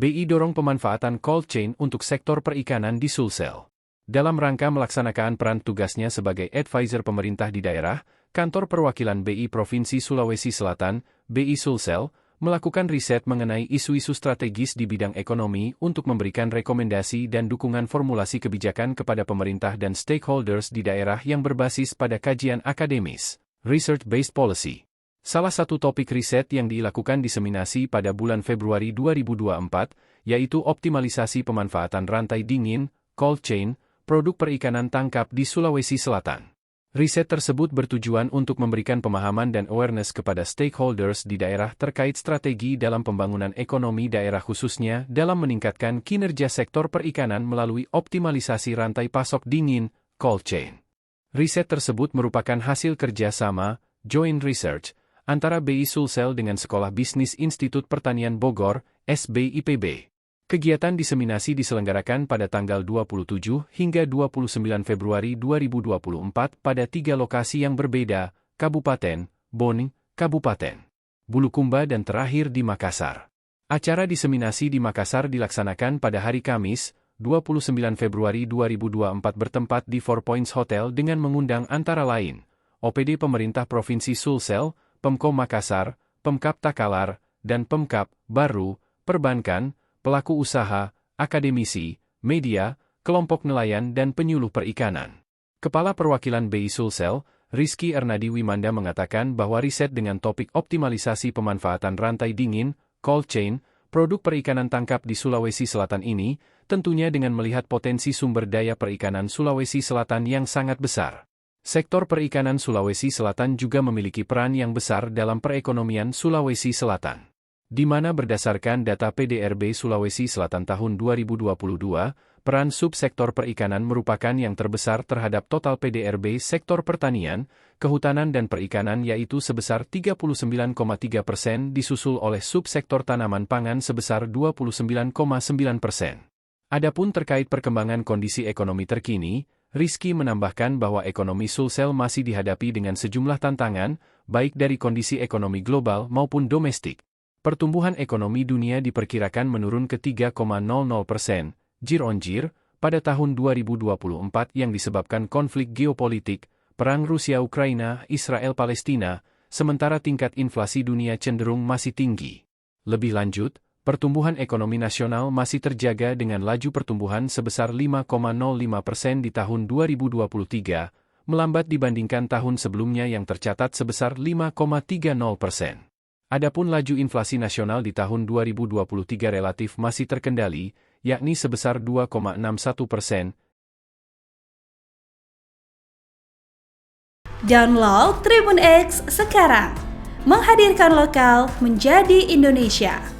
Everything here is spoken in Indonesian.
BI dorong pemanfaatan cold chain untuk sektor perikanan di Sulsel. Dalam rangka melaksanakan peran tugasnya sebagai advisor pemerintah di daerah, Kantor Perwakilan BI Provinsi Sulawesi Selatan, BI Sulsel, melakukan riset mengenai isu-isu strategis di bidang ekonomi untuk memberikan rekomendasi dan dukungan formulasi kebijakan kepada pemerintah dan stakeholders di daerah yang berbasis pada kajian akademis, research-based policy. Salah satu topik riset yang dilakukan diseminasi pada bulan Februari 2024, yaitu optimalisasi pemanfaatan rantai dingin, cold chain, produk perikanan tangkap di Sulawesi Selatan. Riset tersebut bertujuan untuk memberikan pemahaman dan awareness kepada stakeholders di daerah terkait strategi dalam pembangunan ekonomi daerah khususnya dalam meningkatkan kinerja sektor perikanan melalui optimalisasi rantai pasok dingin, cold chain. Riset tersebut merupakan hasil kerja sama, joint research, antara BI Sulsel dengan Sekolah Bisnis Institut Pertanian Bogor, SBIPB. Kegiatan diseminasi diselenggarakan pada tanggal 27 hingga 29 Februari 2024 pada 3 lokasi yang berbeda, Kabupaten Boni, Kabupaten Bulukumba dan terakhir di Makassar. Acara diseminasi di Makassar dilaksanakan pada hari Kamis, 29 Februari 2024 bertempat di Four Points Hotel dengan mengundang antara lain, OPD Pemerintah Provinsi Sulsel, Pemko Makassar, Pemkab Takalar, dan Pemkab Baru, Perbankan, pelaku usaha, akademisi, media, kelompok nelayan dan penyuluh perikanan. Kepala Perwakilan BI Sulsel, Rizky Ernadi Wimanda mengatakan bahwa riset dengan topik optimalisasi pemanfaatan rantai dingin, cold chain, produk perikanan tangkap di Sulawesi Selatan ini, tentunya dengan melihat potensi sumber daya perikanan Sulawesi Selatan yang sangat besar. Sektor perikanan Sulawesi Selatan juga memiliki peran yang besar dalam perekonomian Sulawesi Selatan, di mana berdasarkan data PDRB Sulawesi Selatan tahun 2022, peran subsektor perikanan merupakan yang terbesar terhadap total PDRB sektor pertanian, kehutanan dan perikanan yaitu sebesar 39,3%, disusul oleh subsektor tanaman pangan sebesar 29,9%. Adapun terkait perkembangan kondisi ekonomi terkini, Rizky menambahkan bahwa ekonomi Sulsel masih dihadapi dengan sejumlah tantangan, baik dari kondisi ekonomi global maupun domestik. Pertumbuhan ekonomi dunia diperkirakan menurun ke 3,00% year-on-year pada tahun 2024 yang disebabkan konflik geopolitik, perang Rusia-Ukraina, Israel-Palestina, sementara tingkat inflasi dunia cenderung masih tinggi. Lebih lanjut, pertumbuhan ekonomi nasional masih terjaga dengan laju pertumbuhan sebesar 5,05% di tahun 2023, melambat dibandingkan tahun sebelumnya yang tercatat sebesar 5,30%. Adapun laju inflasi nasional di tahun 2023 relatif masih terkendali, yakni sebesar 2,61%. Download Tribun X sekarang, menghadirkan lokal menjadi Indonesia.